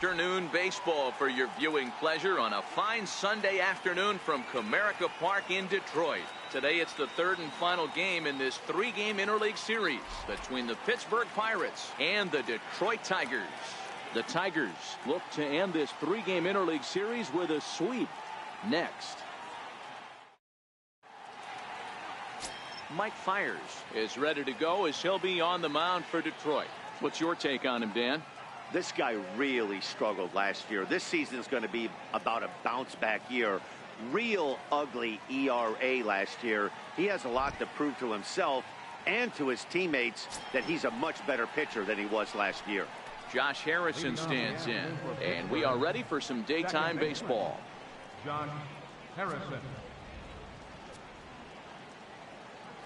afternoon baseball for your viewing pleasure on a fine Sunday afternoon from Comerica Park in Detroit. Today it's the third and final game in this three-game interleague series between the Pittsburgh Pirates and the Detroit Tigers. The Tigers look to end this three-game interleague series with a sweep. Next. Mike Fiers is ready to go as he'll be on the mound for Detroit. What's your take on him, Dan? This guy really struggled last year. This season is going to be about a bounce-back year. Real ugly ERA last year. He has a lot to prove to himself and to his teammates that he's a much better pitcher than he was last year. Josh Harrison stands in, and we are ready for some daytime baseball. Josh Harrison.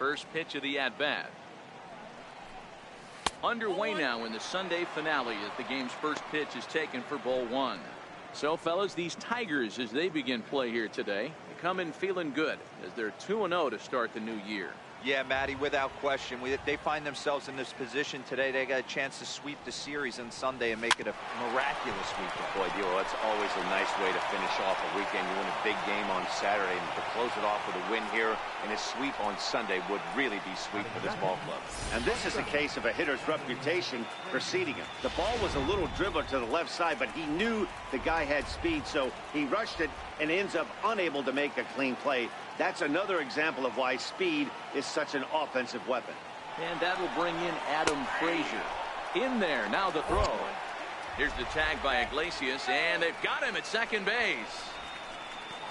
First pitch of the at-bat. Underway now in the Sunday finale as the game's first pitch is taken for ball one. So, fellas, these Tigers, as they begin play here today, they come in feeling good as they're 2-0 to start the new year. Yeah, Matty, without question. They find themselves in this position today. They got a chance to sweep the series on Sunday and make it a miraculous weekend. Boy, Dio, that's always a nice way to finish off a weekend. You win a big game on Saturday, and to close it off with a win here and a sweep on Sunday would really be sweet for this ball club. And this is a case of a hitter's reputation preceding him. The ball was a little dribbler to the left side, but he knew the guy had speed, so he rushed it and ends up unable to make a clean play. That's another example of why speed is such an offensive weapon. And that will bring in Adam Frazier. In there, now the throw. Here's the tag by Iglesias, and they've got him at second base.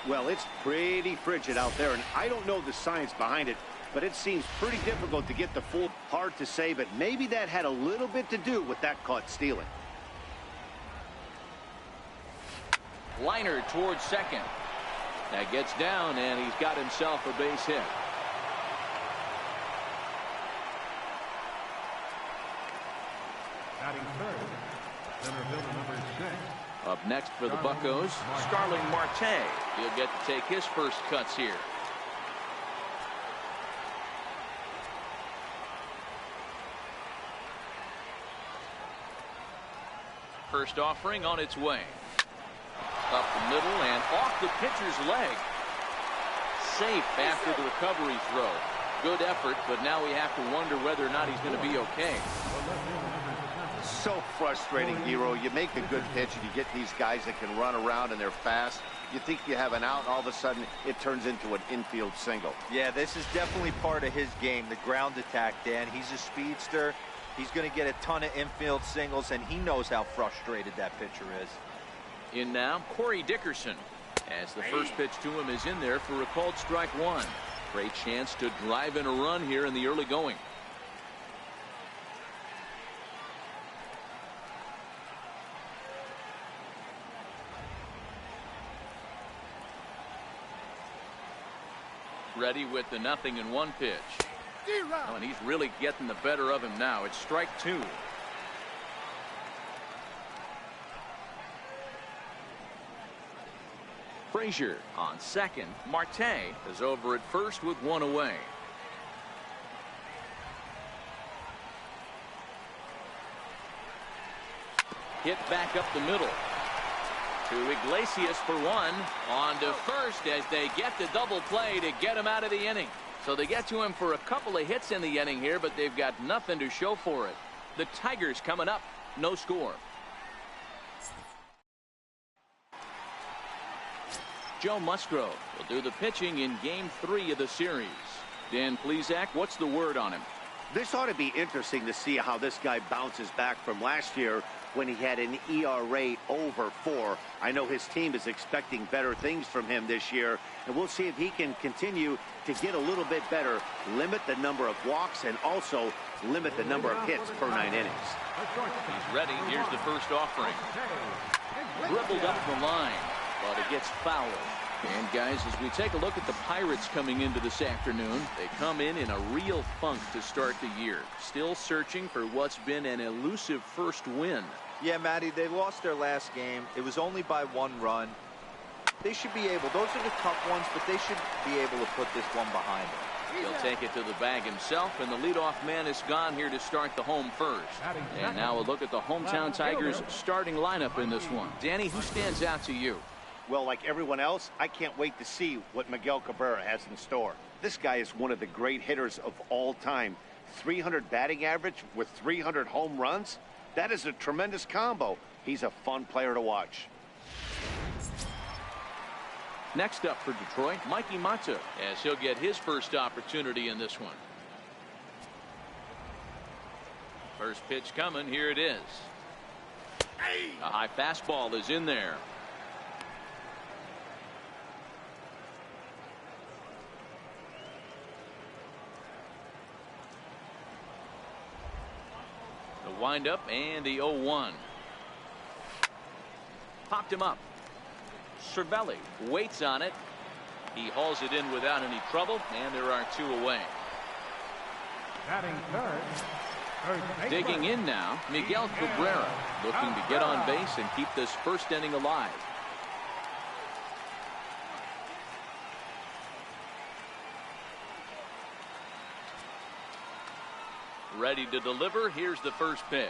Well, it's pretty frigid out there, and I don't know the science behind it, but it seems pretty difficult to get the full. Hard to say, but maybe that had a little bit to do with that caught stealing. Liner towards second. That gets down, and he's got himself a base hit. Batting third, center fielder number 6. Up next for the Buccos, Starling Marte. He'll get to take his first cuts here. First offering on its way. Up the middle and off the pitcher's leg. Safe after the recovery throw. Good effort, but now we have to wonder whether or not he's going to be okay. So frustrating, Hero. You make a good pitch and you get these guys that can run around and they're fast. You think you have an out, and all of a sudden it turns into an infield single. Yeah, this is definitely part of his game, the ground attack, Dan. He's a speedster. He's going to get a ton of infield singles, and he knows how frustrated that pitcher is. In now, Corey Dickerson, as the first pitch to him is in there for a called strike one. Great chance to drive in a run here in the early going. Ready with the 0-1 pitch. Oh, and he's really getting the better of him now. It's strike two. Frazier on second. Marte is over at first with one away. Hit back up the middle to Iglesias for one. On to first as they get the double play to get him out of the inning. So they get to him for a couple of hits in the inning here, but they've got nothing to show for it. The Tigers coming up, no score. Joe Musgrove will do the pitching in Game 3 of the series. Dan Plesac, what's the word on him? This ought to be interesting to see how this guy bounces back from last year when he had an ERA over 4. I know his team is expecting better things from him this year, and we'll see if he can continue to get a little bit better, limit the number of walks, and also limit the number of hits per 9 innings. He's ready. Here's the first offering. Dribbled up the line, but it gets fouled. And guys, as we take a look at the Pirates coming into this afternoon, they come in a real funk to start the year. Still searching for what's been an elusive first win. Yeah, Matty, they lost their last game. It was only by 1 run. They should be able, those are the tough ones, but they should be able to put this one behind them. He'll take it to the bag himself, and the leadoff man is gone here to start the home first. And now a look at the hometown Tigers starting lineup in this one. Danny, who stands out to you? Well, like everyone else, I can't wait to see what Miguel Cabrera has in store. This guy is one of the great hitters of all time. 300 batting average with 300 home runs. That is a tremendous combo. He's a fun player to watch. Next up for Detroit, Mikey Mata, as he'll get his first opportunity in this one. First pitch coming. Here it is. A high fastball is in there. The windup and the 0-1. Popped him up. Cervelli waits on it. He hauls it in without any trouble, and there are 2 away. Batting third. Digging in now, Miguel Cabrera, looking to get on base and keep this first inning alive. Ready to deliver. Here's the first pitch.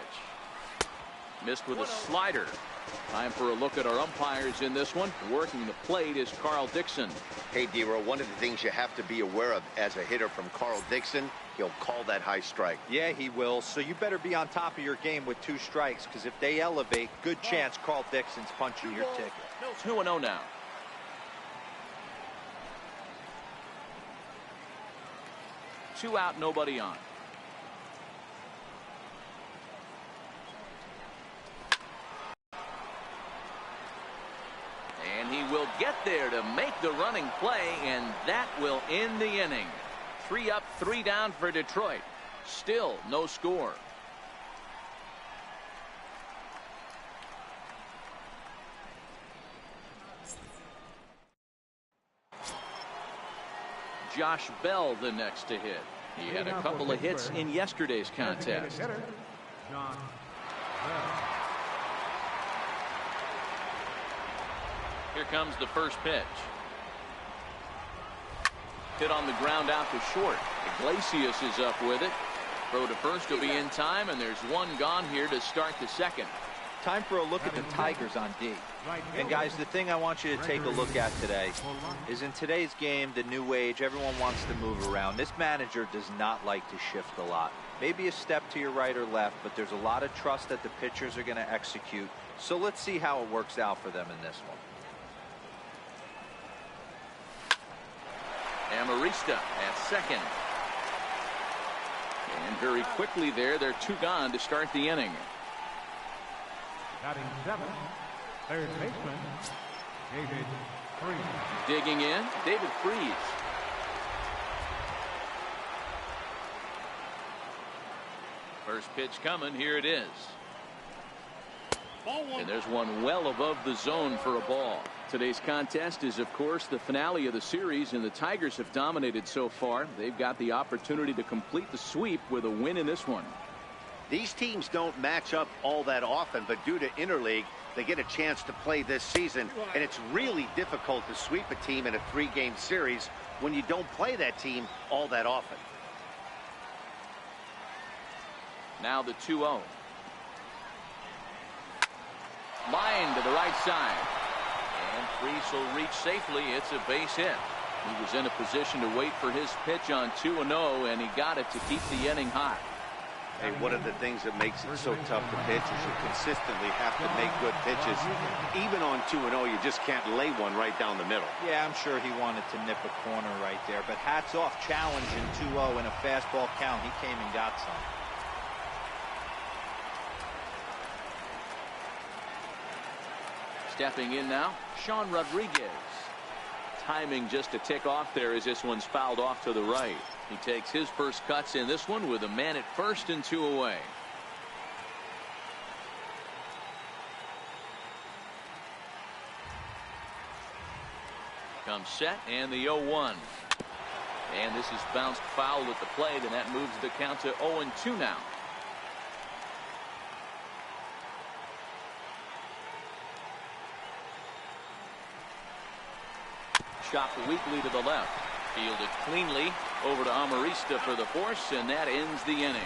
Missed with a slider. Time for a look at our umpires in this one. Working the plate is Carl Dixon. Hey, Dero, one of the things you have to be aware of as a hitter from Carl Dixon, he'll call that high strike. Yeah, he will. So you better be on top of your game with 2 strikes, because if they elevate, good chance Carl Dixon's punching your ticket. 2-0 now. Two out, nobody on. And he will get there to make the running play, and that will end the inning. 3 up, 3 down for Detroit. Still no score. Josh Bell the next to hit. He had a couple of hits in yesterday's contest. John Bell. Here comes the first pitch. Hit on the ground out to short. Iglesias is up with it. Throw to first will be in time, and there's 1 gone here to start the second. Time for a look at the Tigers on D. And guys, the thing I want you to take a look at today is, in today's game, the new age, everyone wants to move around. This manager does not like to shift a lot. Maybe a step to your right or left, but there's a lot of trust that the pitchers are going to execute. So let's see how it works out for them in this one. Amarista at second. And very quickly there, they're 2 gone to start the inning. Batting 7th, third baseman, David Freese. Digging in, David Freese. First pitch coming, here it is. And there's one well above the zone for a ball. Today's contest is, of course, the finale of the series, and the Tigers have dominated so far. They've got the opportunity to complete the sweep with a win in this one. These teams don't match up all that often, but due to interleague, they get a chance to play this season, and it's really difficult to sweep a team in a 3-game series when you don't play that team all that often. Now the 2-0. Line to the right side. And Freese will reach safely. It's a base hit. He was in a position to wait for his pitch on 2-0, and he got it to keep the inning hot. Hey, one of the things that makes it so tough to pitch is you consistently have to make good pitches. Even on 2-0, you just can't lay one right down the middle. Yeah, I'm sure he wanted to nip a corner right there, but hats off, challenging 2-0 in a fastball count. He came and got some. Stepping in now, Sean Rodriguez. Timing just a tick off there as this one's fouled off to the right. He takes his first cuts in this one with a man at first and 2 away. Comes set and the 0-1. And this is bounced foul at the plate, and that moves the count to 0-2 now. Shot weakly to the left. Fielded cleanly. Over to Amarista for the force, and that ends the inning.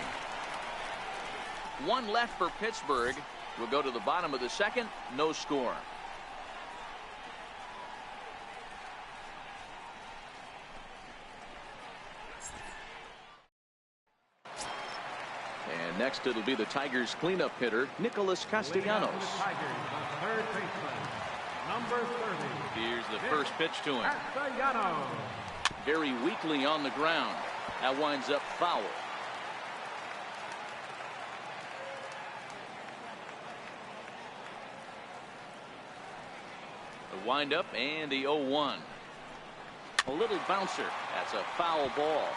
One left for Pittsburgh. We'll go to the bottom of the second. No score. And next it'll be the Tigers cleanup hitter, Nicholas Castellanos. Third baseman, number 30. Here's the first pitch to him. Castellanos. Very weakly on the ground. That winds up foul. The windup and the 0-1. A little bouncer. That's a foul ball.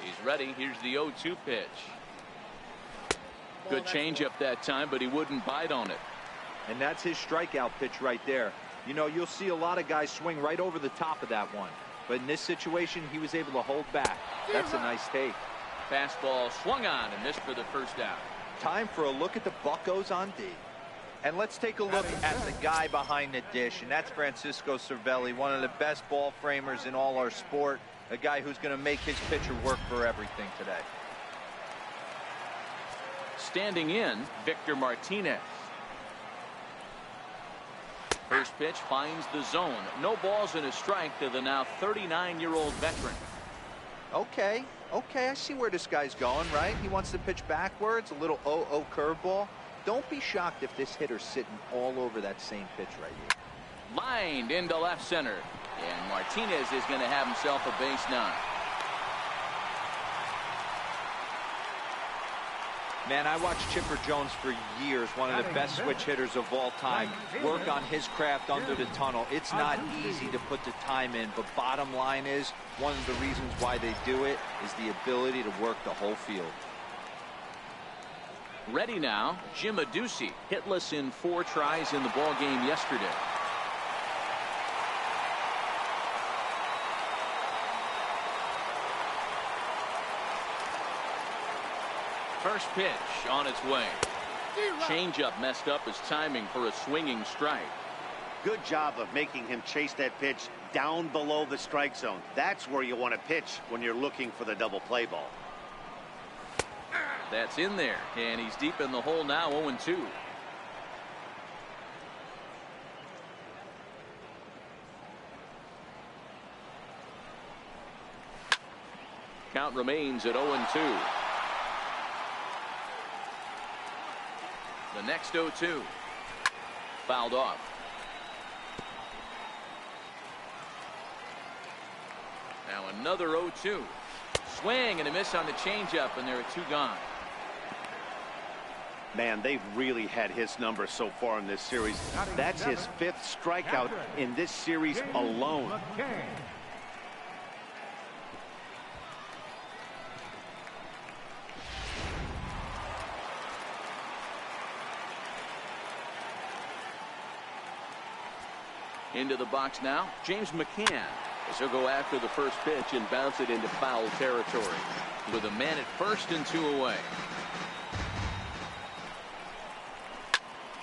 He's ready. Here's the 0-2 pitch. Good changeup that time, but he wouldn't bite on it. And that's his strikeout pitch right there. You know, you'll see a lot of guys swing right over the top of that one. But in this situation, he was able to hold back. That's a nice take. Fastball swung on and missed for the first out. Time for a look at the Buccos on D. And let's take a look at the guy behind the dish, and that's Francisco Cervelli, one of the best ball framers in all our sport, a guy who's going to make his pitcher work for everything today. Standing in, Victor Martinez. First pitch finds the zone. No balls and a strike to the now 39-year-old veteran. Okay, I see where this guy's going, right? He wants to pitch backwards, a little 0-0 curveball. Don't be shocked if this hitter's sitting all over that same pitch right here. Lined into left center. And Martinez is going to have himself a base nine. Man, I watched Chipper Jones for years, one of the best switch hitters of all time, work on his craft under the tunnel. It's not easy to put the time in, but bottom line is, one of the reasons why they do it is the ability to work the whole field. Ready now, Jim Adduci, hitless in 4 tries in the ball game yesterday. First pitch on its way. Changeup messed up his timing for a swinging strike. Good job of making him chase that pitch down below the strike zone. That's where you want to pitch when you're looking for the double play ball. That's in there, and he's deep in the hole now, 0-2. Count remains at 0-2. The next 0-2. Fouled off. Now another 0-2. Swing and a miss on the changeup, and there are 2 gone. Man, they've really had his number so far in this series. That's his 5th strikeout in this series alone. Into the box now, James McCann. As he'll go after the first pitch and bounce it into foul territory. With a man at first and 2 away.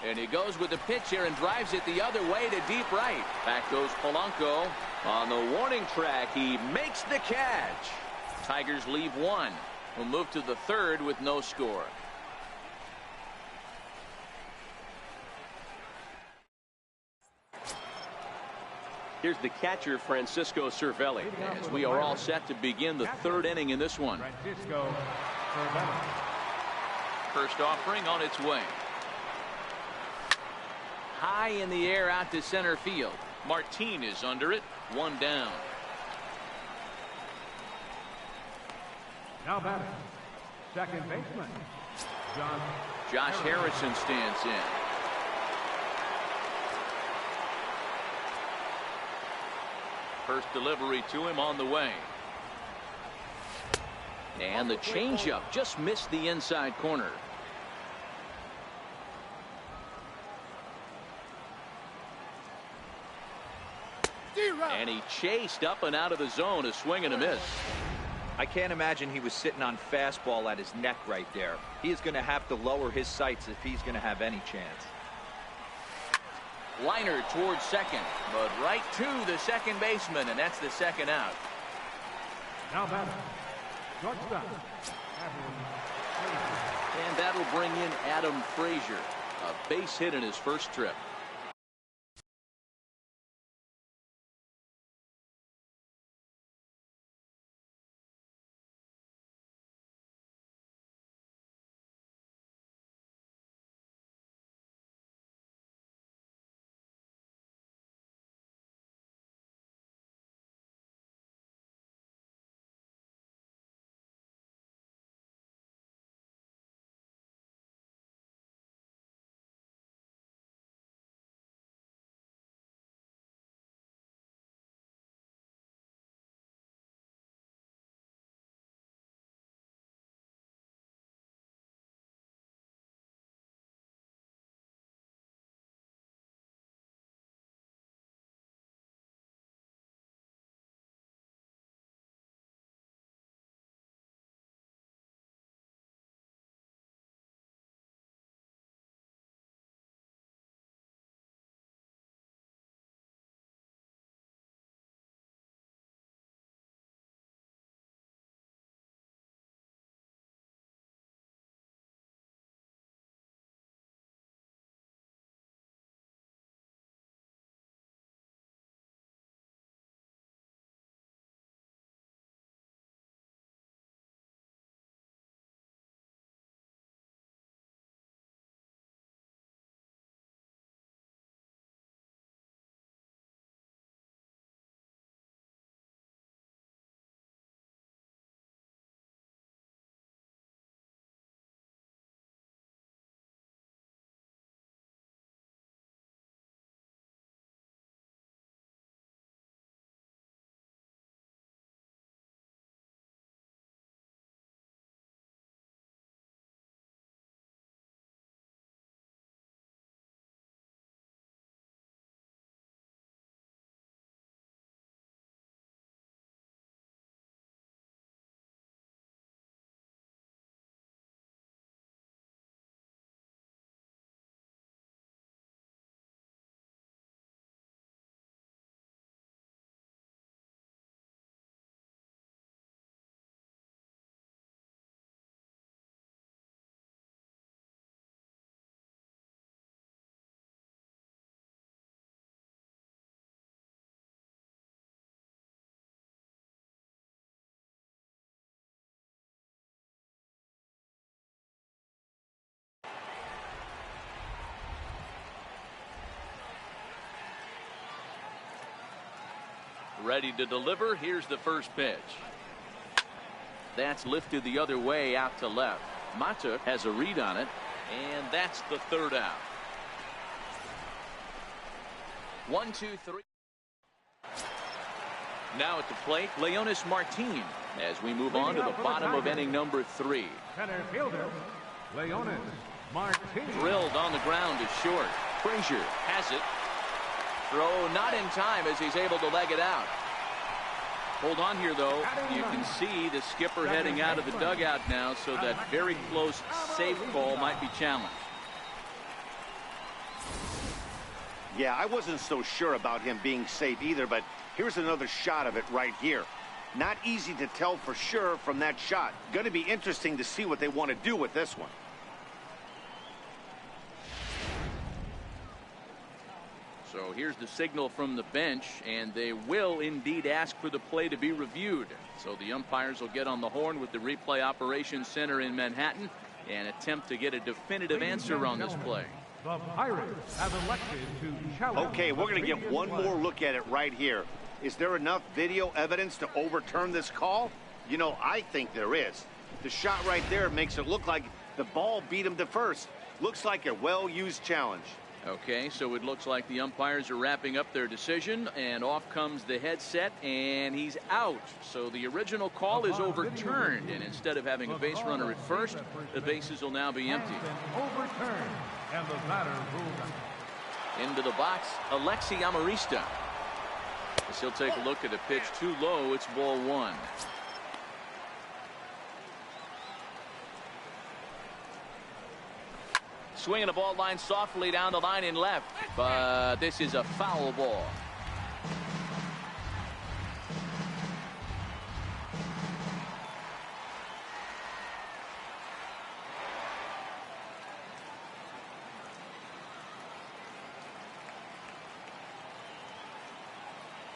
And he goes with the pitch here and drives it the other way to deep right. Back goes Polanco. On the warning track, he makes the catch. Tigers leave 1. We'll move to the 3rd with no score. Here's the catcher, Francisco Cervelli, as we are all set to begin the 3rd inning in this one. Francisco Cervelli. First offering on its way. High in the air out to center field. Martin is under it. 1 down. Now batting, second baseman, Josh Harrison stands in. First delivery to him on the way. And the changeup just missed the inside corner. And he chased up and out of the zone, a swing and a miss. I can't imagine he was sitting on fastball at his neck right there. He is going to have to lower his sights if he's going to have any chance. Liner towards second, but right to the second baseman, and that's the second out. Now batter, shortstop. And that'll bring in Adam Frazier, a base hit in his first trip. Ready to deliver. Here's the first pitch. That's lifted the other way out to left. Mata has a read on it, and that's the third out. 1, 2, 3. Now at the plate, Leonis Martin, as we move on to the bottom of inning number 3. Center fielder, Leonis Martin. Drilled on the ground is short. Frazier has it. Throw not in time as he's able to leg it out. Hold on here, though. You can see the skipper heading out of the dugout now, so that very close safe call might be challenged. Yeah, I wasn't so sure about him being safe either, but here's another shot of it right here. Not easy to tell for sure from that shot. Going to be interesting to see what they want to do with this one. So here's the signal from the bench, and they will indeed ask for the play to be reviewed. So the umpires will get on the horn with the replay operations center in Manhattan and attempt to get a definitive answer on this play. The Pirates have elected to challenge. Okay, we're going to get one more look at it right here. Is there enough video evidence to overturn this call? You know, I think there is. The shot right there makes it look like the ball beat him to first. Looks like a well-used challenge. Okay, so it looks like the umpires are wrapping up their decision, and off comes the headset, and he's out. So the original call is overturned, and instead of having a base runner at first, the bases will now be empty. Overturned, and the batter ruled out. Into the box, Alexi Amarista. As he'll take a look at a pitch too low, it's ball 1. Swinging a ball line softly down the line in left. But this is a foul ball.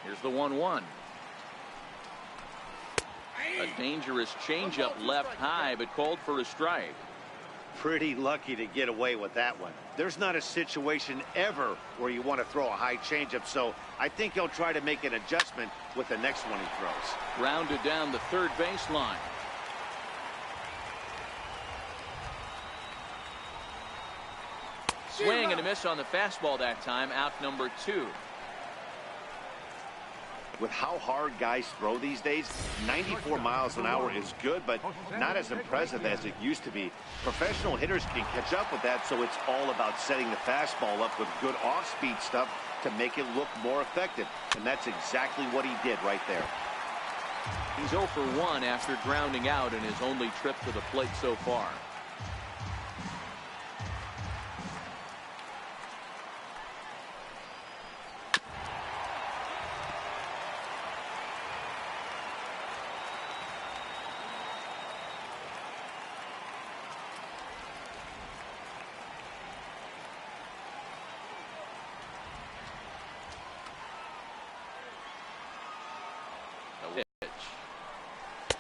Here's the 1-1. A dangerous changeup left high, but called for a strike. Pretty lucky to get away with that one. There's not a situation ever where you want to throw a high changeup, so I think he'll try to make an adjustment with the next one he throws. Grounded down the third baseline. Swing and a miss on the fastball that time. Out number 2. With how hard guys throw these days, 94 miles an hour is good, but not as impressive as it used to be. Professional hitters can catch up with that, so it's all about setting the fastball up with good off-speed stuff to make it look more effective. And that's exactly what he did right there. He's 0 for 1 after grounding out in his only trip to the plate so far.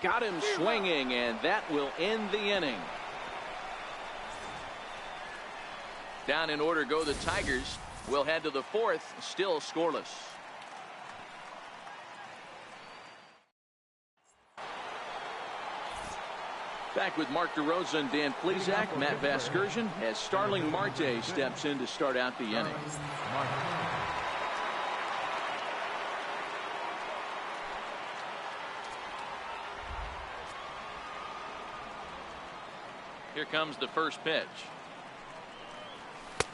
Got him swinging, and that will end the inning. Down in order go the Tigers. We'll head to the 4th, still scoreless. Back with Mark DeRosa and Dan Plesac. Matt Vasgersian as Starling Marte steps in to start out the inning. Here comes the first pitch.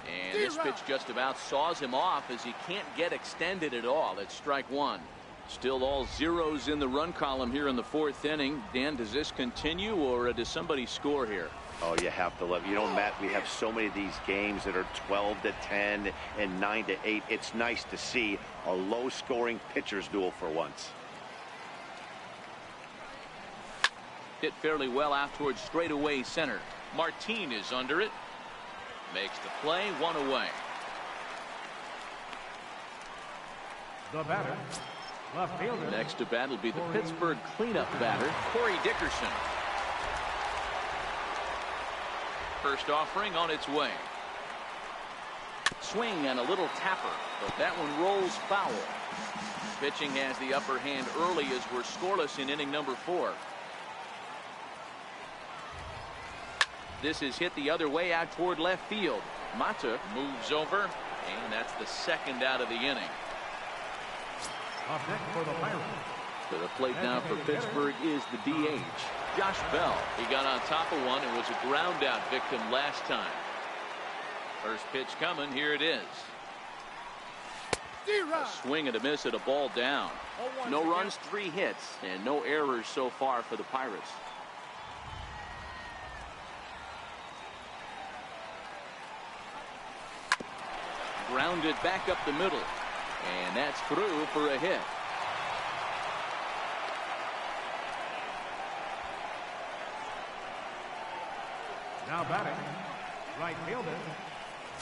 And this pitch just about saws him off as he can't get extended at all. It's strike 1. Still all zeros in the run column here in the 4th inning. Dan, does this continue, or does somebody score here? Oh, you have to love it. You know, Matt, we have so many of these games that are 12-10 and 9-8. It's nice to see a low-scoring pitcher's duel for once. Hit fairly well out towards straightaway center. Martin is under it. Makes the play, 1 away. The batter, left fielder. Next to bat will be the Pittsburgh cleanup batter, Corey Dickerson. First offering on its way. Swing and a little tapper, but that one rolls foul. Pitching has the upper hand early as we're scoreless in inning number 4. This is hit the other way out toward left field. Mata moves over, and that's the 2nd out of the inning. Up next for the Pirates. To the plate now for Pittsburgh is the DH, Josh Bell. He got on top of one and was a ground out victim last time. First pitch coming. Here it is. A swing and a miss at a ball down. No runs, 3 hits, and no errors so far for the Pirates. Grounded back up the middle, and that's through for a hit. Now batting, right fielder,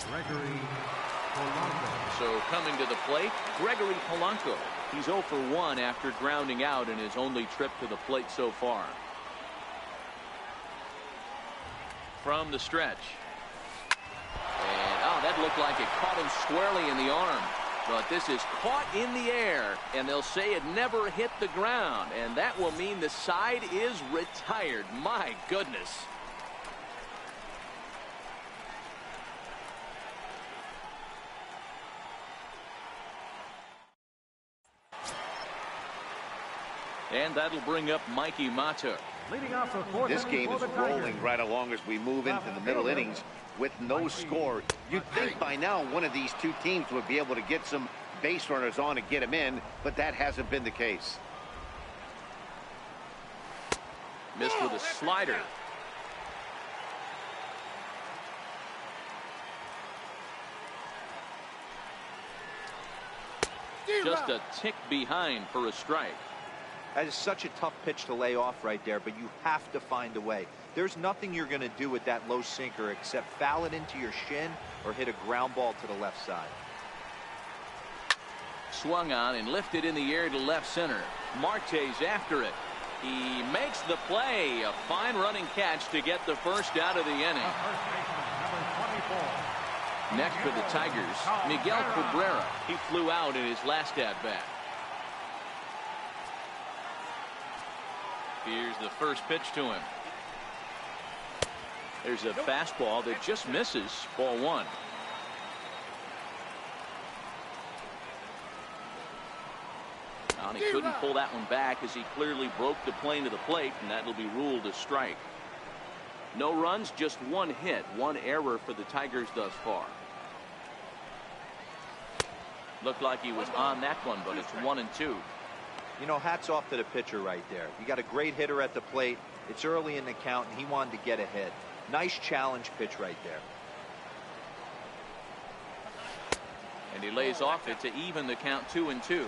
Gregory Polanco. So coming to the plate, Gregory Polanco. He's 0 for 1 after grounding out in his only trip to the plate so far. From the stretch. That looked like it caught him squarely in the arm. But this is caught in the air, and they'll say it never hit the ground. And that will mean the side is retired. My goodness. And that'll bring up Mikey Mata. Leading off the 4th. This game is rolling right along as we move into the middle innings with no score. You'd think by now one of these two teams would be able to get some base runners on and get them in, but that hasn't been the case. Missed with a slider. just a tick behind for a strike. That is such a tough pitch to lay off right there, but you have to find a way. There's nothing you're going to do with that low sinker except foul it into your shin or hit a ground ball to the left side. Swung on and lifted in the air to left center. Marte's after it. He makes the play. A fine running catch to get the first out of the inning. Next for the Tigers, Miguel Cabrera. He flew out in his last at-bat. Here's the first pitch to him. There's a fastball that just misses. Ball one. And he couldn't pull that one back as he clearly broke the plane to the plate, and that'll be ruled a strike. No runs, just one hit, one error for the Tigers thus far. Looked like he was on that one, but it's 1-2. You know, hats off to the pitcher right there. You got a great hitter at the plate. It's early in the count, and he wanted to get ahead. Nice challenge pitch right there. And he lays off it to even the count 2-2.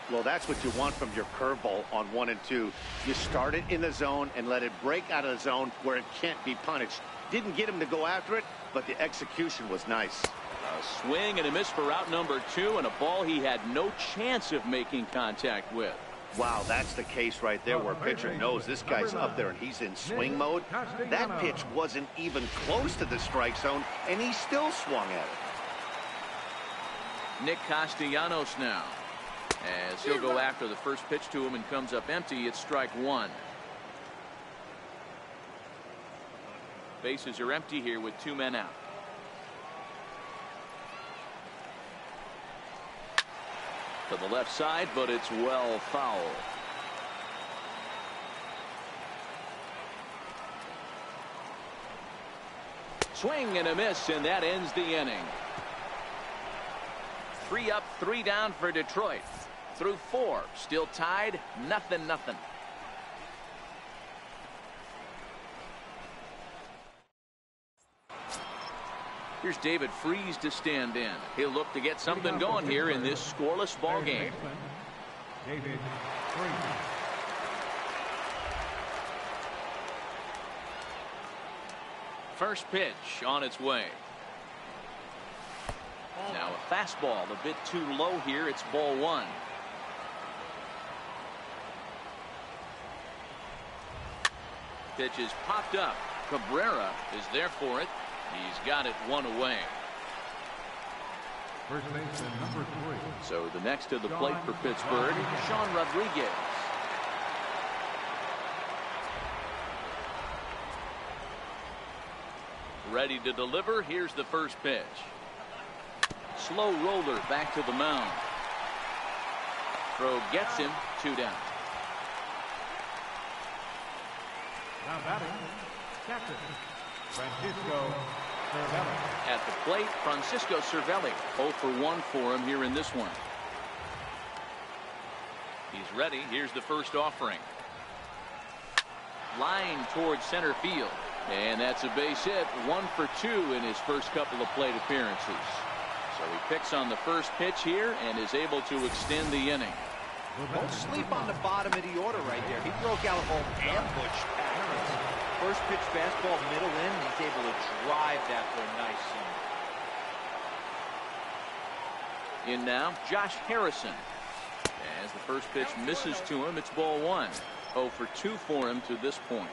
Well, that's what you want from your curveball on 1 and 2. You start it in the zone and let it break out of the zone where it can't be punished. Didn't get him to go after it, but the execution was nice. A swing and a miss for out number 2, and a ball he had no chance of making contact with. Wow, that's the case right there where a pitcher knows this guy's up there and he's in swing mode. That pitch wasn't even close to the strike zone, and he still swung at it. Nick Castellanos now, as he'll go after the first pitch to him and comes up empty. It's strike one. Bases are empty here with 2 men out. To the left side, but it's well foul. Swing and a miss, and that ends the inning. 3 up, 3 down for Detroit. Through 4, still tied, 0-0. Here's David Freese to stand in. He'll look to get something going here in this scoreless ball game. David Freese. First pitch on its way. Now a fastball a bit too low here. It's ball one. Pitch is popped up. Cabrera is there for it. He's got it 1 away. First baseman number 3. So the next to the plate for Pittsburgh, Sean Rodriguez. Ready to deliver. Here's the first pitch. Slow roller back to the mound. Throw gets him. 2 down. Now batting, captain Francisco Cervelli. At the plate, Francisco Cervelli. 0 for 1 for him here in this one. He's ready. Here's the first offering. Line towards center field. And that's a base hit. 1 for 2 in his first couple of plate appearances. So he picks on the first pitch here and is able to extend the inning. Don't sleep on the bottom of the order right there. He broke out an ambush package. First pitch fastball middle in, and he's able to drive that for a nice swing. In now, Josh Harrison. As the first pitch misses to him, it's ball 1. 0 for 2 for him to this point.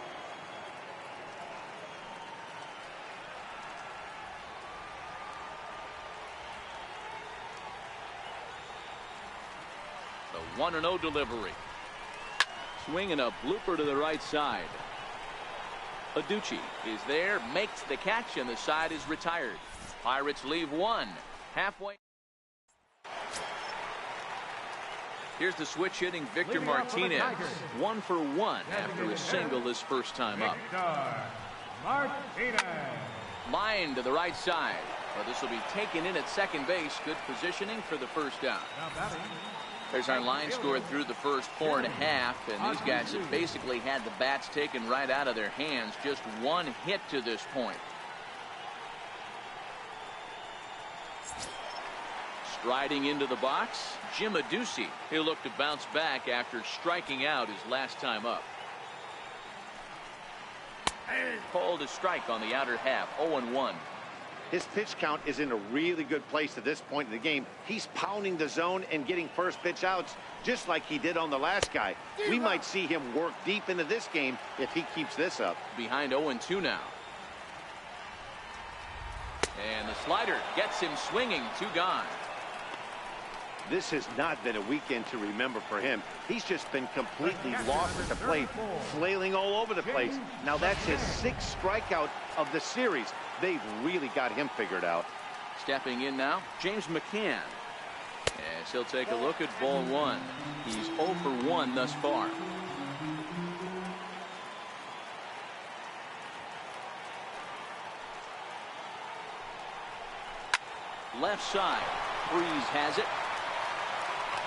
The 1-0 delivery. Swing and a blooper to the right side. Aducci is there, makes the catch, and the side is retired. Pirates leave 1. Halfway. Here's the switch hitting Victor Martinez. 1 for 1 after a single his first time up. Martinez. Line to the right side. But this will be taken in at second base. Good positioning for the first out. Now batting. There's our line score through the first 4.5, and these guys have basically had the bats taken right out of their hands. Just 1 hit to this point. Riding into the box, Jim Adducci. He'll look to bounce back after striking out his last time up. Called a strike on the outer half, 0-1. His pitch count is in a really good place at this point in the game. He's pounding the zone and getting first pitch outs just like he did on the last guy. We might see him work deep into this game if he keeps this up. Behind 0-2 now. And the slider gets him swinging, 2 gone. This has not been a weekend to remember for him. He's just been completely lost at the plate, flailing all over the place. Now that's his 6th strikeout of the series. They've really got him figured out. Stepping in now, James McCann. As he'll take a look at ball 1. He's 0 for 1 thus far. Left side, Freeze has it.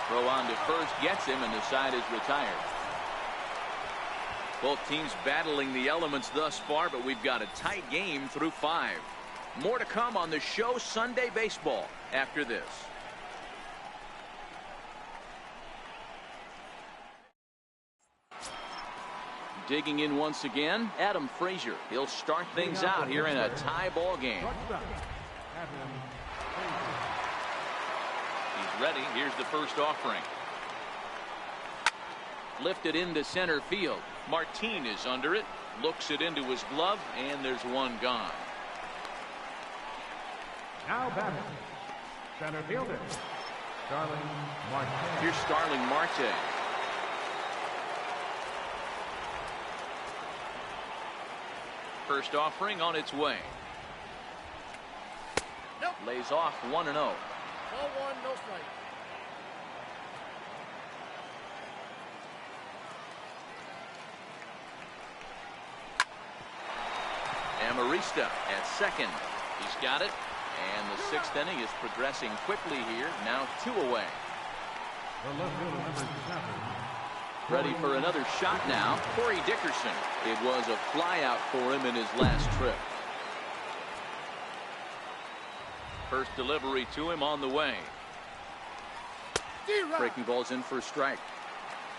Throw on to first gets him, and the side is retired. Both teams battling the elements thus far, but we've got a tight game through 5. More to come on the show Sunday Baseball after this. Digging in once again, Adam Frazier. He'll start things out here in a tie ball game. He's ready. Here's the first offering. Lifted into center field. Martin is under it. Looks it into his glove, and there's 1 gone. Now batting, center fielder, Starling Marte. Here's Starling Marte. First offering on its way. Nope. Lays off 1-0. Ball 1, no strike. Amarista at second. He's got it. And the 6th inning is progressing quickly here. Now 2 away. The left fielder, number 7. Ready for another shot now. Corey Dickerson. It was a fly out for him in his last trip. First delivery to him on the way. Breaking ball's in for a strike.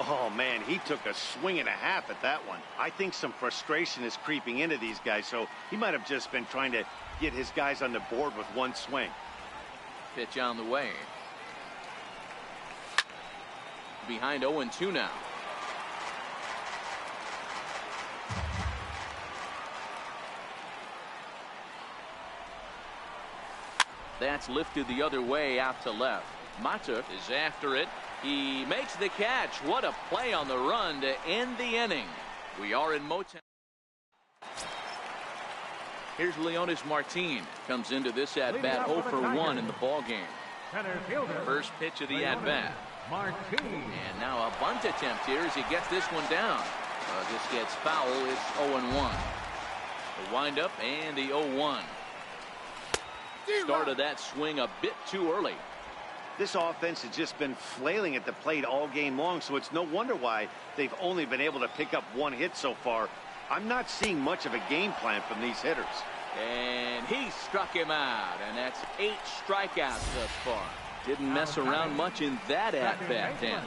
Oh, man, he took a swing and a half at that one. I think some frustration is creeping into these guys, so he might have just been trying to get his guys on the board with 1 swing. Pitch on the way. Behind 0-2 now. That's lifted the other way out to left. Mata is after it. He makes the catch. What a play on the run to end the inning. We are in Motown. Here's Leonis Martin. Comes into this at-bat 0 for 1 in the ball game. Center fielder, First pitch of the at-bat. Martin. And now a bunt attempt here as he gets this one down. This gets foul. It's 0-1. The windup and the 0-1. Started that swing a bit too early. This offense has just been flailing at the plate all game long, so it's no wonder why they've only been able to pick up 1 hit so far. I'm not seeing much of a game plan from these hitters. And he struck him out, and that's 8 strikeouts thus far. Didn't mess around much in that at-bat, Dan.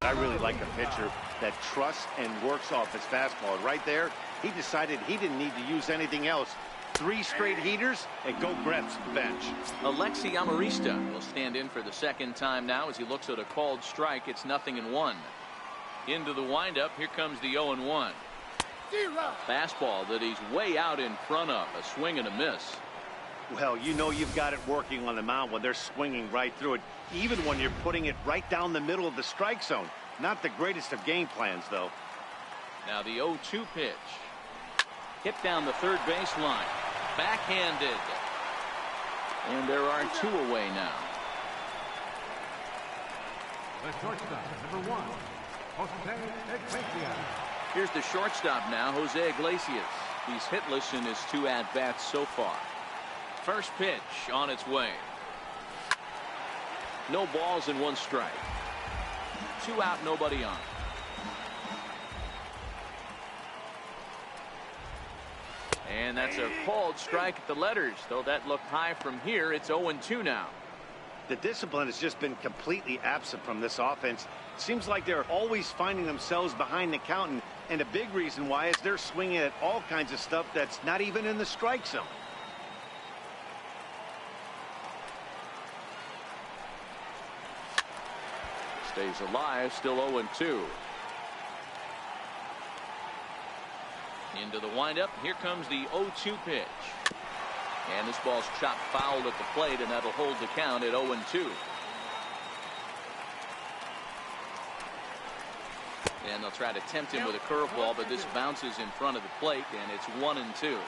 I really like a pitcher that trusts and works off his fastball. Right there, he decided he didn't need to use anything else. 3 straight heaters and go grab some bench. Alexi Amarista will stand in for the 2nd time now as he looks at a called strike. It's 0-1. Into the windup. Here comes the 0-1. Fastball that he's way out in front of. A swing and a miss. Well, you know you've got it working on the mound when they're swinging right through it, even when you're putting it right down the middle of the strike zone. Not the greatest of game plans, though. Now the 0-2 pitch. Hit down the third baseline. Backhanded. And there are 2 away now. The shortstop, number 1, Jose Iglesias. Here's the shortstop now, Jose Iglesias. He's hitless in his 2 at-bats so far. First pitch on its way. No balls and 1 strike. 2 out, nobody on. And that's a called strike at the letters. Though that looked high from here, it's 0-2 now. The discipline has just been completely absent from this offense. Seems like they're always finding themselves behind the count, and a big reason why is they're swinging at all kinds of stuff that's not even in the strike zone. Stays alive, still 0-2. Into the windup. Here comes the 0-2 pitch. And this ball's chopped foul at the plate, and that'll hold the count at 0-2. And they'll try to tempt him with a curveball, but this bounces in front of the plate, and it's 1-2.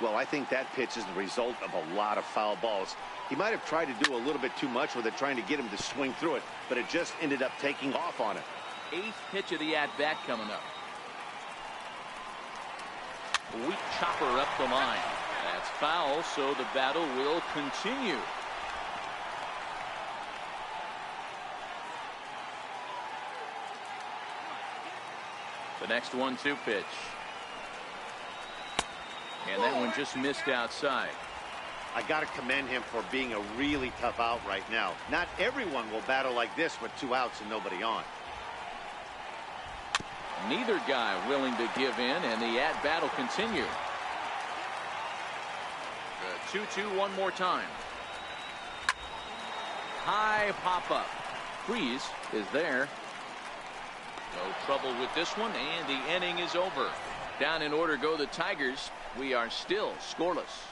Well, I think that pitch is the result of a lot of foul balls. He might have tried to do a little bit too much with it, trying to get him to swing through it, but it just ended up taking off on him. 8th pitch of the at-bat coming up. Weak chopper up the line. That's foul, so the battle will continue. The next 1-2 pitch. And that one just missed outside. I got to commend him for being a really tough out right now. Not everyone will battle like this with 2 outs and nobody on. Neither guy willing to give in, and the at-bat will continue. The 2-2 one more time. High pop-up. Freeze is there. No trouble with this one, and the inning is over. Down in order go the Tigers. We are still scoreless.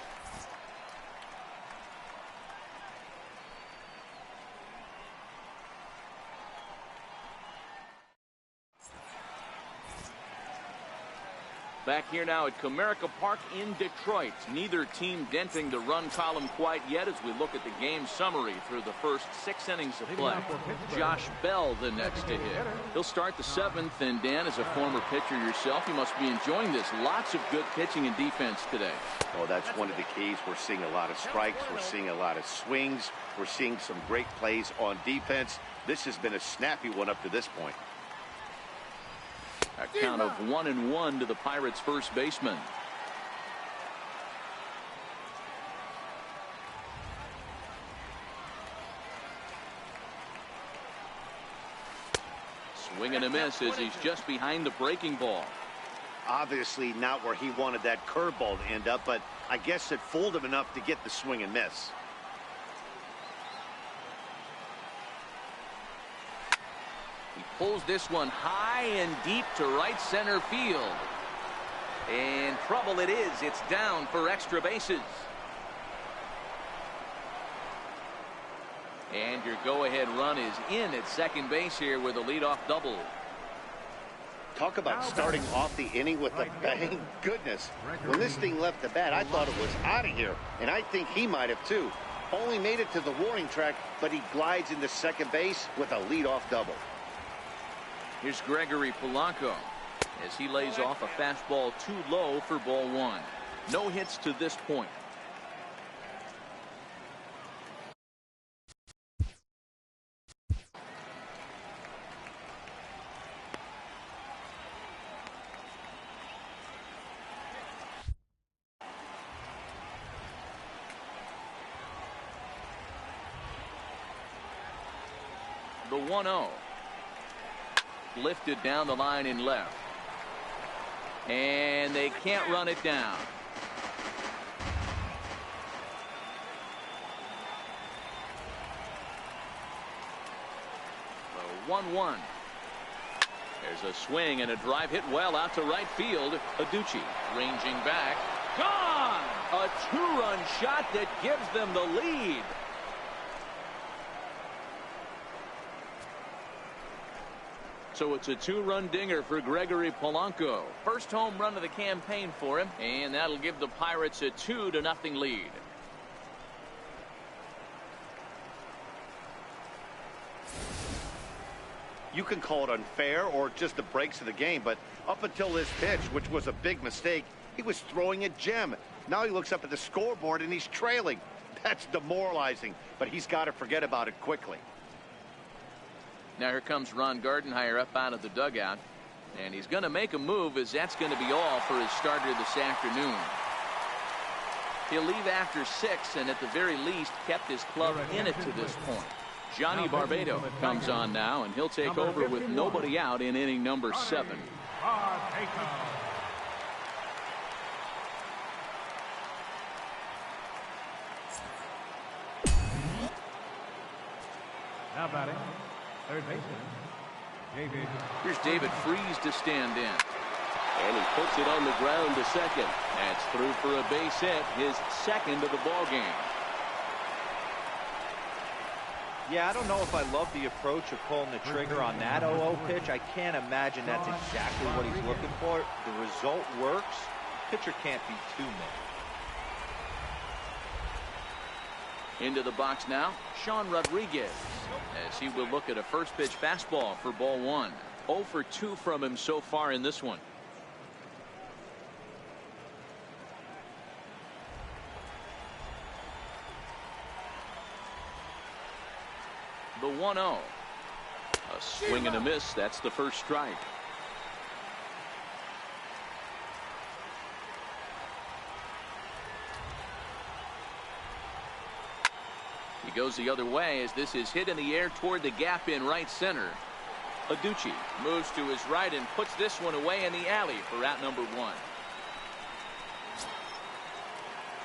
Back here now at Comerica Park in Detroit. Neither team denting the run column quite yet as we look at the game summary through the first 6 innings of play. Josh Bell the next to hit. He'll start the 7th, and Dan, as a former pitcher yourself, you must be enjoying this. Lots of good pitching and defense today. Oh, that's one of the keys. We're seeing a lot of strikes. We're seeing a lot of swings. We're seeing some great plays on defense. This has been a snappy one up to this point. A count of 1-1 to the Pirates' first baseman. Swing and a miss as he's just behind the breaking ball. Obviously not where he wanted that curveball to end up, but I guess it fooled him enough to get the swing and miss. He pulls this one high and deep to right center field. And trouble it is. It's down for extra bases. And your go-ahead run is in at second base here with a leadoff double. Talk about starting off the inning with a bang. Goodness, when this thing left the bat, I thought it was out of here, and I think he might have too. Only made it to the warning track, but he glides into second base with a leadoff double. Here's Gregory Polanco as he lays off a fastball too low for ball 1. No hits to this point. The 1-0. Lifted down the line in left. And they can't run it down. The 1-1. There's a swing and a drive hit well out to right field. Aducci ranging back. Gone! A 2-run shot that gives them the lead. So it's a 2-run dinger for Gregory Polanco. First home run of the campaign for him, and that'll give the Pirates a 2-0 lead. You can call it unfair or just the breaks of the game, but up until this pitch, which was a big mistake, he was throwing a gem. Now he looks up at the scoreboard and he's trailing. That's demoralizing, but he's got to forget about it quickly. Now here comes Ron Gardenhire up out of the dugout, and he's going to make a move, as that's going to be all for his starter this afternoon. He'll leave after 6 and at the very least kept his club in it to this point. Johnny Barbado comes on now, and he'll take over with nobody out in inning number 7. Now batting, third baseman, David. Here's David Freese to stand in. And he puts it on the ground to second. That's through for a base hit, his second of the ball game. Yeah, I don't know if I love the approach of pulling the trigger on that 0-0 pitch. I can't imagine that's exactly what he's looking for. The result works. Pitcher can't be too mad. Into the box now, Sean Rodriguez, as he will look at a first pitch fastball for ball 1. 0 for 2 from him so far in this one. The 1-0. A swing and a miss. That's the first strike. He goes the other way as this is hit in the air toward the gap in right center. Aducci moves to his right and puts this one away in the alley for out number 1.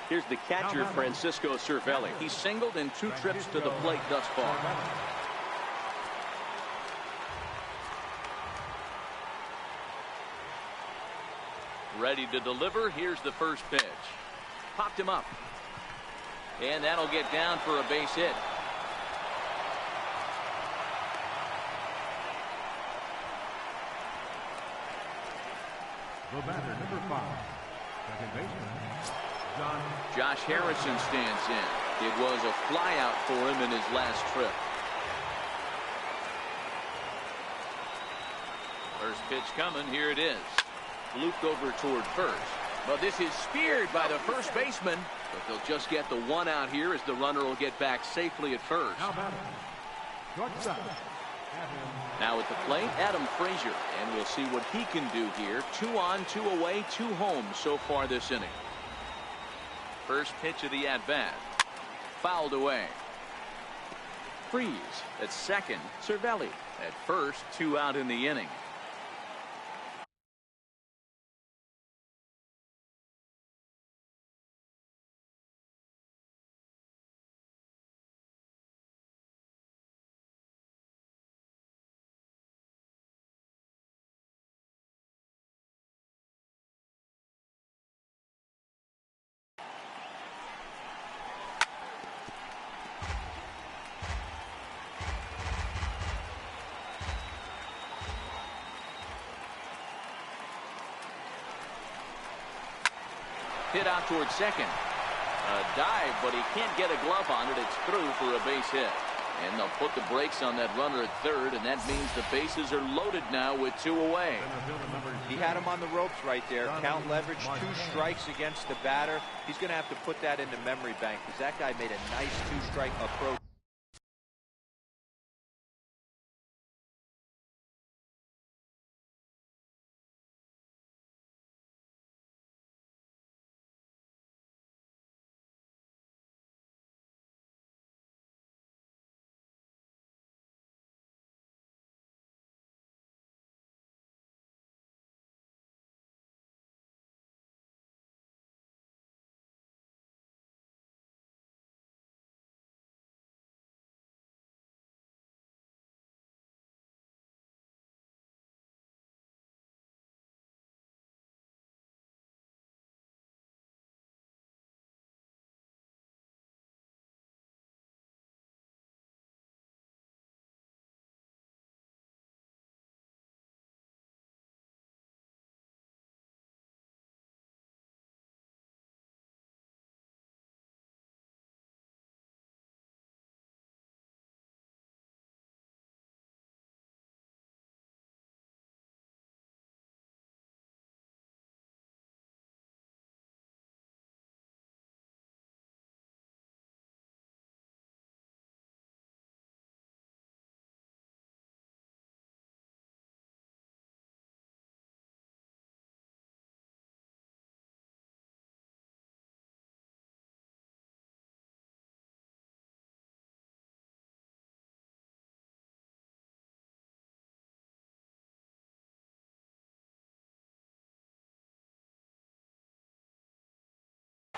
Here's the catcher, Francisco Cervelli. He's singled in 2 trips to the plate thus far. Ready to deliver. Here's the first pitch. Popped him up. And that'll get down for a base hit. The batter, number 5, second baseman, Josh Harrison stands in. It was a flyout for him in his last trip. First pitch coming. Here it is. Looped over toward first. But this is speared by the first baseman. But they'll just get the 1 out here as the runner will get back safely at first. Now at the plate, Adam Frazier. And we'll see what he can do here. 2 on, 2 away, 2 home so far this inning. First pitch of the at-bat. Fouled away. Freeze at second. Cervelli at first. 2 out in the inning. Hit out towards second. A dive, but he can't get a glove on it. It's through for a base hit. And they'll put the brakes on that runner at third, and that means the bases are loaded now with 2 away. He had him on the ropes right there. Count leverage, 2 strikes against the batter. He's going to have to put that in the memory bank because that guy made a nice 2-strike approach.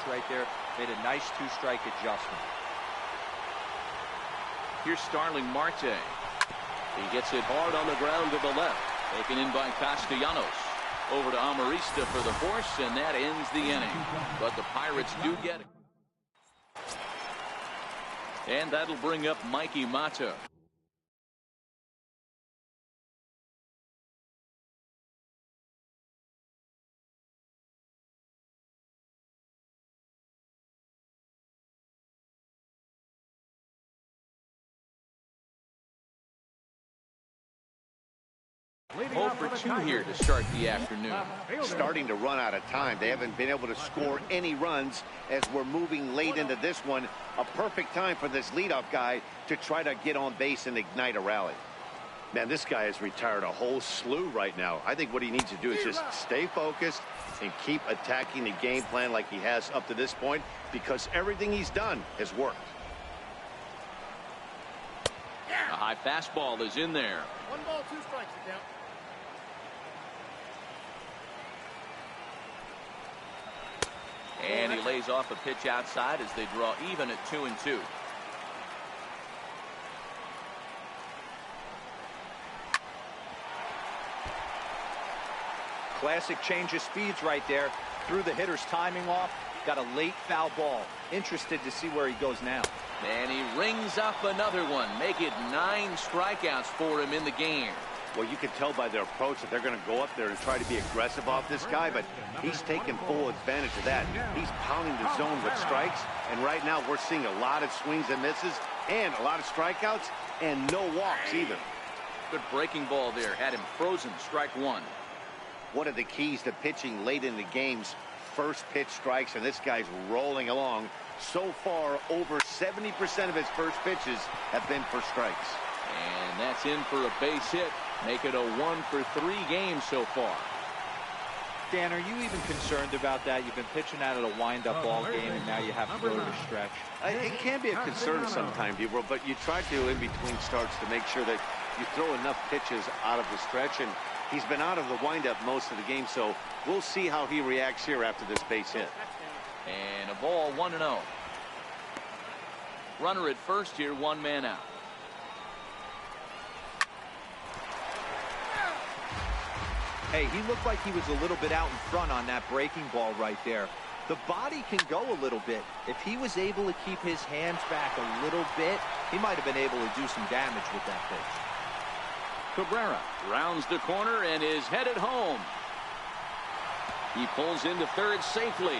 right there. Made a nice two-strike adjustment. Here's Starling Marte. He gets it hard on the ground to the left. Taken in by Castellanos. Over to Amarista for the force, and that ends the inning. But the Pirates do get it. And that'll bring up Mikey Mata. Oh for 2 here to start the afternoon. Starting to run out of time. They haven't been able to score any runs as we're moving late into this one. A perfect time for this leadoff guy to try to get on base and ignite a rally. Man, this guy has retired a whole slew right now. I think what he needs to do is just stay focused and keep attacking the game plan like he has up to this point, because everything he's done has worked. A high fastball is in there. 1 ball, 2 strikes it down. And he lays off a pitch outside as they draw even at 2-2. Classic change of speeds right there. Threw the hitter's timing off. Got a late foul ball. Interested to see where he goes now. And he rings up another one. Make it 9 strikeouts for him in the game. Well, you can tell by their approach that they're going to go up there and try to be aggressive off this guy, but he's taking full advantage of that. He's pounding the zone with strikes, and right now we're seeing a lot of swings and misses and a lot of strikeouts and no walks either. Good breaking ball there. Had him frozen. Strike 1. One of the keys to pitching late in the games, first pitch strikes, and this guy's rolling along. So far, over 70% of his first pitches have been for strikes. And that's in for a base hit. Make it a 1 for 3 games so far. Dan, are you even concerned about that? You've been pitching out of a wind-up ball game, and now you have to go to the stretch. It can be a concern sometimes, D-Bro, but you try to, in between starts, to make sure that you throw enough pitches out of the stretch, and he's been out of the windup most of the game, so we'll see how he reacts here after this base hit. And a ball, 1-0. Runner at first here, 1 man out. Hey, he looked like he was a little bit out in front on that breaking ball right there. The body can go a little bit. If he was able to keep his hands back a little bit, he might have been able to do some damage with that pitch. Cabrera rounds the corner and is headed home. He pulls into third safely.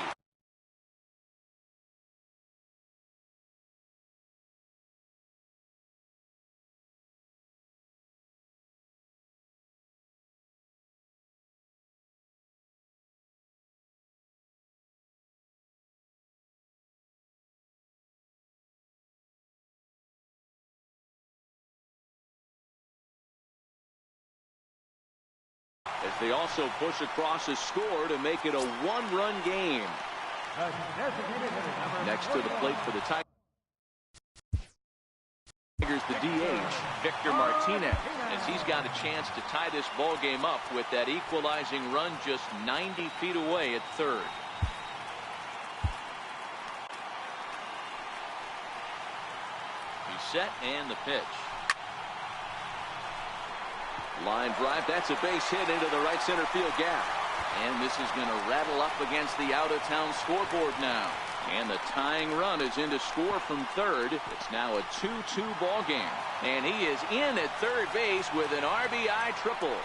As they also push across a score to make it a 1-run game. Next to the plate for the Tigers, the DH, Victor Martinez, as he's got a chance to tie this ball game up with that equalizing run just 90 feet away at third. He's set, and the pitch. Line drive, that's a base hit into the right center field gap. And this is going to rattle up against the out-of-town scoreboard now. And the tying run is in to score from third. It's now a 2-2 ball game. And he is in at third base with an RBI triple.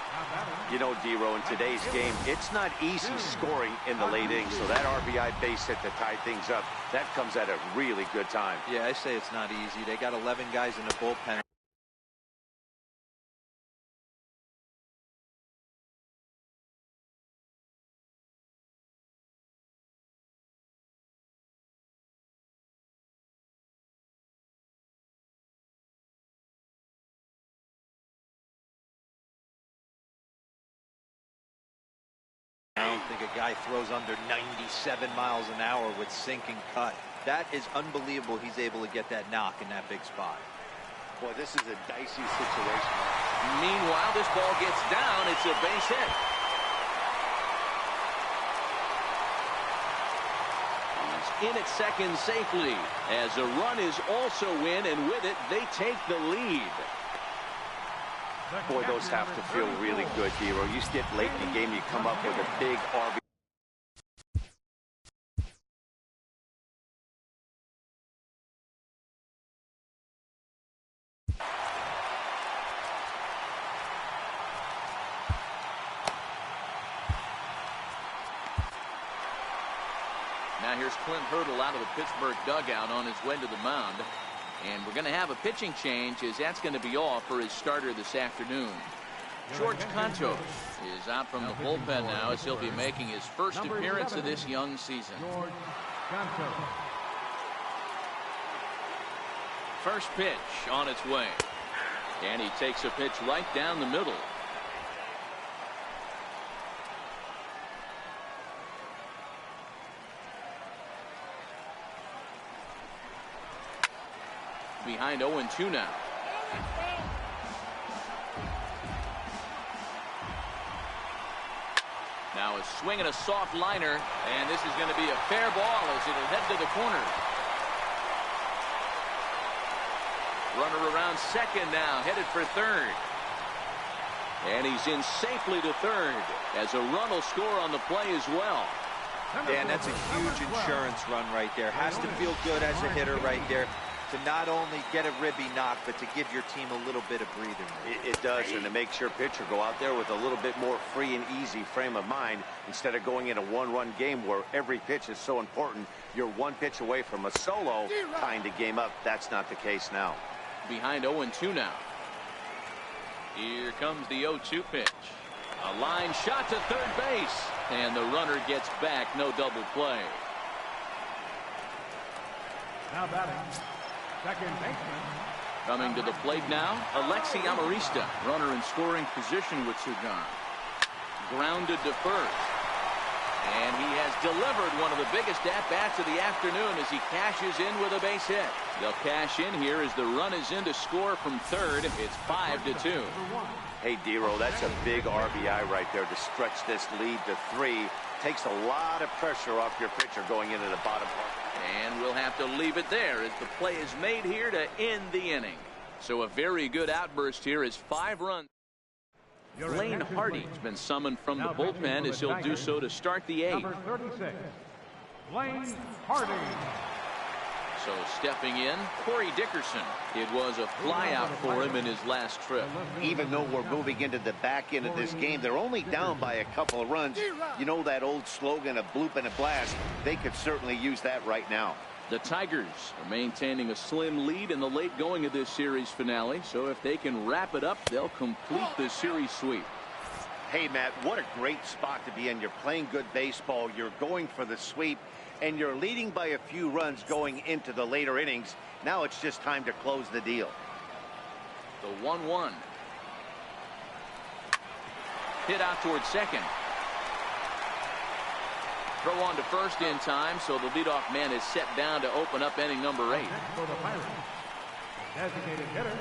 You know, D-Row, in today's game, it's not easy scoring in the late innings. So that RBI base hit to tie things up, that comes at a really good time. Yeah, I say it's not easy. They got 11 guys in the bullpen. I don't think a guy throws under 97 miles an hour with sinking cut. That is unbelievable. He's able to get that knock in that big spot. Boy, this is a dicey situation. Meanwhile, this ball gets down. It's a base hit. He's in at second safely, as a run is also in, and with it, they take the lead. Boy, those have to feel really good, Dero. You get late in the game, you come up with a big RB. Now here's Clint Hurdle out of the Pittsburgh dugout on his way to the mound. And we're going to have a pitching change, as that's going to be all for his starter this afternoon. George Cantos is out from the bullpen now, as he'll be making his first appearance of this young season. First pitch on its way. And he takes a pitch right down the middle. Behind 0-2 now. Now a swing and a soft liner, and this is going to be a fair ball as it'll head to the corner. Runner around second now, headed for third. And he's in safely to third, as a run will score on the play as well. Dan, that's a huge insurance run right there. Has to feel good as a hitter right there, to not only get a ribby knock, but to give your team a little bit of breathing room. It does, and it makes your pitcher go out there with a little bit more free and easy frame of mind instead of going in a one-run game where every pitch is so important. You're one pitch away from a solo tying the game up. That's not the case now. Behind 0-2 now. Here comes the 0-2 pitch. A line shot to third base, and the runner gets back. No double play. Now batting, second baseman. Coming to the plate now, Alexi Amarista. Runner in scoring position with Sugan. Grounded to first. And he has delivered one of the biggest at-bats of the afternoon as he cashes in with a base hit. They'll cash in here as the run is in to score from third. It's 5-2. Hey, Dero, that's a big RBI right there to stretch this lead to 3. Takes a lot of pressure off your pitcher going into the bottom part. And we'll have to leave it there as the play is made here to end the inning. So a very good outburst here as 5 runs. Lane Hardy's been summoned from the bullpen as he'll do so to start the 8th. Number 36, Lane Hardy. So stepping in, Corey Dickerson. It was a flyout for him in his last trip. Even though we're moving into the back end of this game, they're only down by a couple of runs. You know that old slogan, a bloop and a blast? They could certainly use that right now. The Tigers are maintaining a slim lead in the late going of this series finale. So if they can wrap it up, they'll complete the series sweep. Hey, Matt, what a great spot to be in. You're playing good baseball. You're going for the sweep, and you're leading by a few runs going into the later innings. Now it's just time to close the deal. The 1-1. Hit out towards second. Throw on to first in time, so the leadoff man is set down to open up inning number 8. For the Pirates, designated hitter,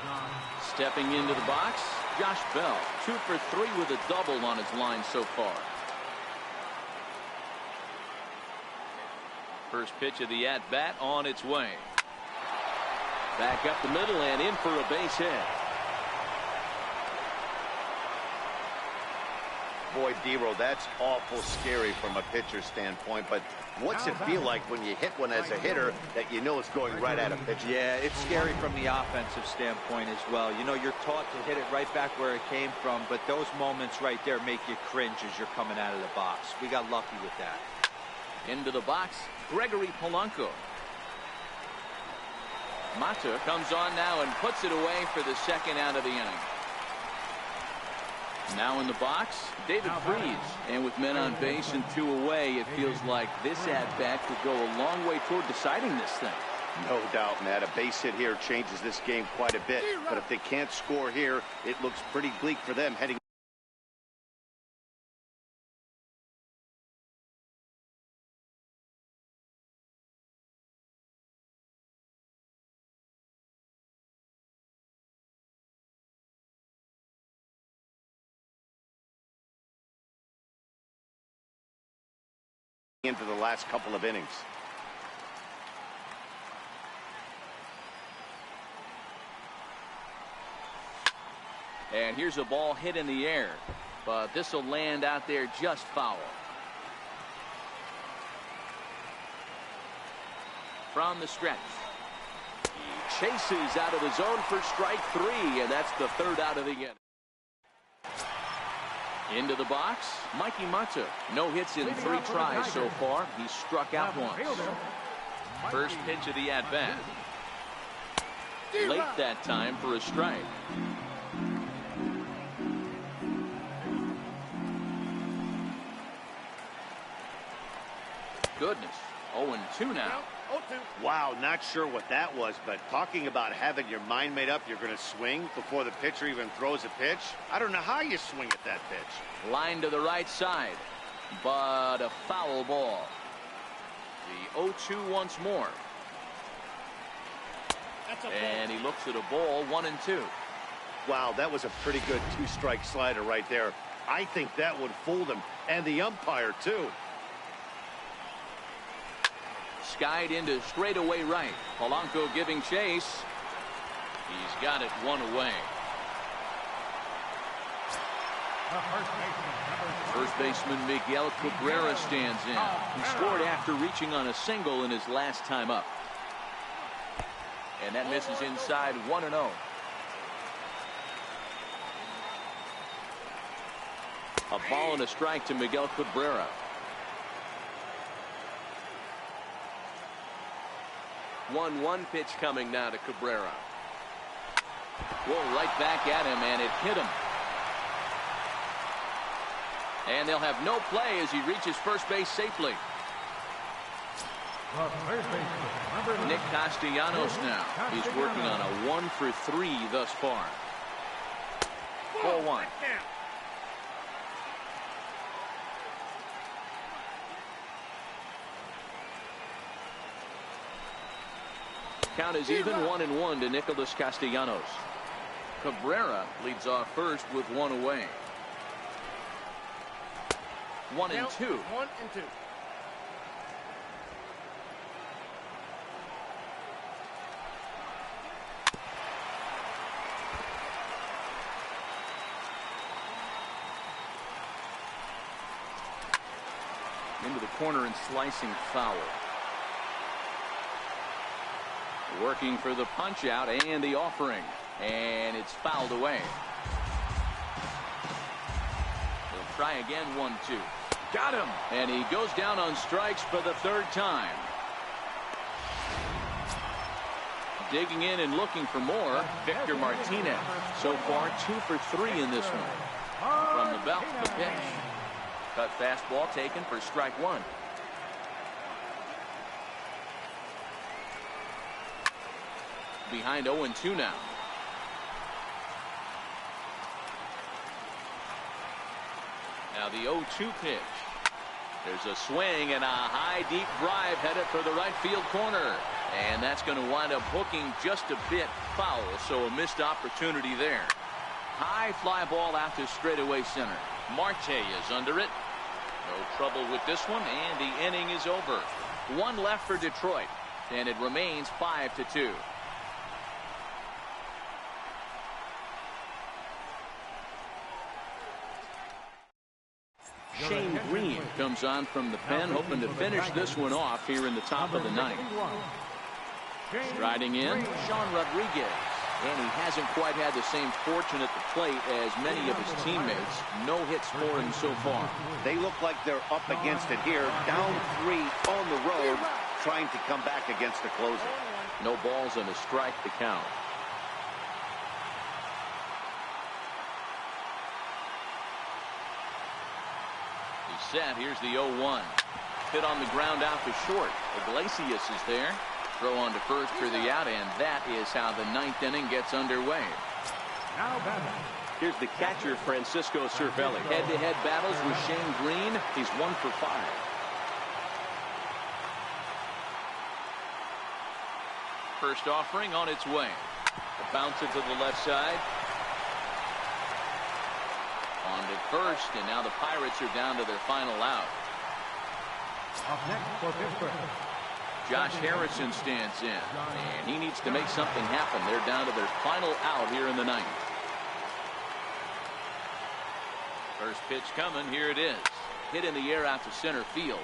John. Stepping into the box, Josh Bell. 2 for 3 with a double on his line so far. First pitch of the at-bat on its way. Back up the middle and in for a base hit. Boy, Dero, that's awful scary from a pitcher standpoint, but what's it feel like when you hit one as a hitter that you know it's going right at a pitcher? Yeah, it's scary from the offensive standpoint as well. You know, you're taught to hit it right back where it came from, but those moments right there make you cringe as you're coming out of the box. We got lucky with that. Into the box, Gregory Polanco. Mata comes on now and puts it away for the second out of the inning. Now in the box, David Freese. And with men on base and 2 away, it feels like this at-bat could go a long way toward deciding this thing. No doubt, Matt. A base hit here changes this game quite a bit. But if they can't score here, it looks pretty bleak for them heading. Into the last couple of innings. And here's a ball hit in the air, but this will land out there just foul. From the stretch, he chases out of the zone for strike 3, and that's the 3rd out of the inning. Into the box, Mikey Mata. No hits in 3 tries so far. He struck out once. First pitch of the at-bat. Late that time for a strike. Goodness. 0-2 now. Wow, not sure what that was, but talking about having your mind made up, you're going to swing before the pitcher even throws a pitch. I don't know how you swing at that pitch. Line to the right side, but a foul ball. The 0-2 once more. And he looks at a ball, 1-2. Wow, that was a pretty good 2-strike slider right there. I think that would fool them, and the umpire, too. Skied into straightaway right. Polanco giving chase. He's got it 1 away. First baseman Miguel Cabrera stands in. He scored after reaching on a single in his last time up. And that misses inside, 1-0. A ball and a strike to Miguel Cabrera. One pitch coming now to Cabrera. Whoa, right back at him, and it hit him. And they'll have no play as he reaches first base safely. Nick Castellanos now. He's working on a 1 for 3 thus far. 4-1. Count is even, 1-1 to Nicholas Castellanos. Cabrera leads off first with 1 away. 1-2. Into the corner and slicing foul. Working for the punch out and the offering, and it's fouled away. They'll try again, 1-2. Got him, and he goes down on strikes for the 3rd time. Digging in and looking for more, Victor Martinez. So far 2 for 3 in this one. From the belt, the pitch. Cut fastball taken for strike 1. Behind 0-2 now. Now the 0-2 pitch. There's a swing and a high deep drive headed for the right field corner. And that's going to wind up hooking just a bit foul, so a missed opportunity there. High fly ball out to straightaway center. Marte is under it. No trouble with this one, and the inning is over. 1 left for Detroit, and it remains 5-2. Shane Green comes on from the pen, hoping to finish this one off here in the top of the 9th. Striding in, Sean Rodriguez. And he hasn't quite had the same fortune at the plate as many of his teammates. No hits for him so far. They look like they're up against it here. Down 3 on the road, trying to come back against the closer. No balls and a strike to count. He's set. Here's the 0-1. Hit on the ground out to short. Iglesias is there. Throw on to first for the out, and that is how the 9th inning gets underway. Here's the catcher, Francisco Cervelli. Head-to-head battles with Shane Green. He's 1 for 5. First offering on its way. Bounce it to the left side. On to first, and now the Pirates are down to their final out. Up next for Pittsburgh. Josh Harrison stands in, and he needs to make something happen. They're down to their final out here in the 9th. First pitch coming. Here it is. Hit in the air out to center field.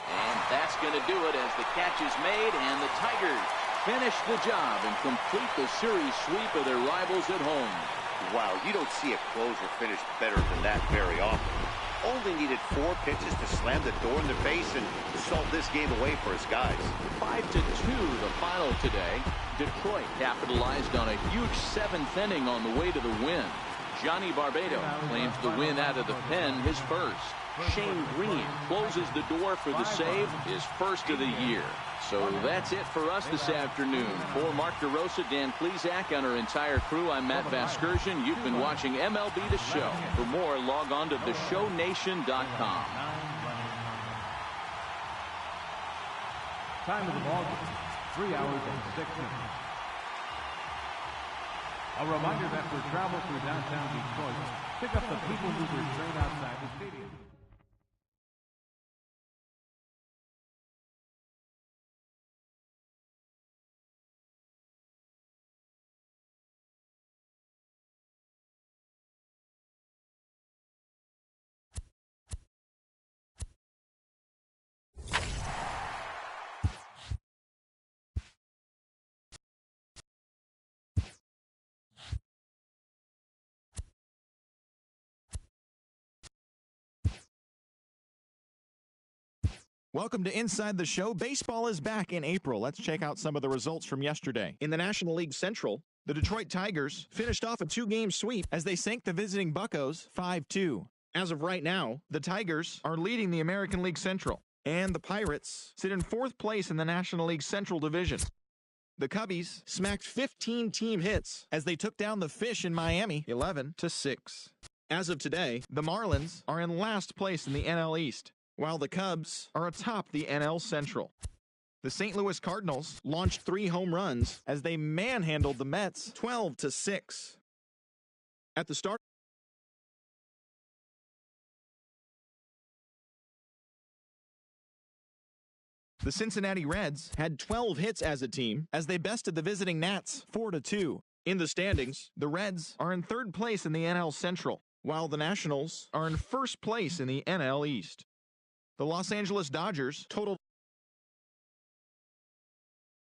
And that's going to do it as the catch is made, and the Tigers finish the job and complete the series sweep of their rivals at home. Wow, you don't see a closer finish better than that very often. Only needed 4 pitches to slam the door in their face and salt this game away for his guys. 5-2 the final today. Detroit capitalized on a huge 7th inning on the way to the win. Johnny Barbado claims the win out of the pen, his first. Shane Green closes the door for the save, his first of the year. So that's it for us this afternoon. For Mark DeRosa, Dan Plesac, and our entire crew, I'm Matt Vasgersian. You've been watching MLB The Show. For more, log on to theshownation.com. Time of the ball game, 3 hours and 6 minutes. A reminder that for travel through downtown Detroit, pick up the People Mover train outside the stadium. Welcome to Inside the Show. Baseball is back in April. Let's check out some of the results from yesterday. In the National League Central, the Detroit Tigers finished off a 2-game sweep as they sank the visiting Buccos 5-2. As of right now, the Tigers are leading the American League Central, and the Pirates sit in 4th place in the National League Central Division. The Cubbies smacked 15 team hits as they took down the Fish in Miami 11-6. As of today, the Marlins are in last place in the NL East, while the Cubs are atop the NL Central. The St. Louis Cardinals launched 3 home runs as they manhandled the Mets 12-6. At the start, the Cincinnati Reds had 12 hits as a team as they bested the visiting Nats 4-2. In the standings, the Reds are in 3rd place in the NL Central, while the Nationals are in 1st place in the NL East. The Los Angeles Dodgers totaled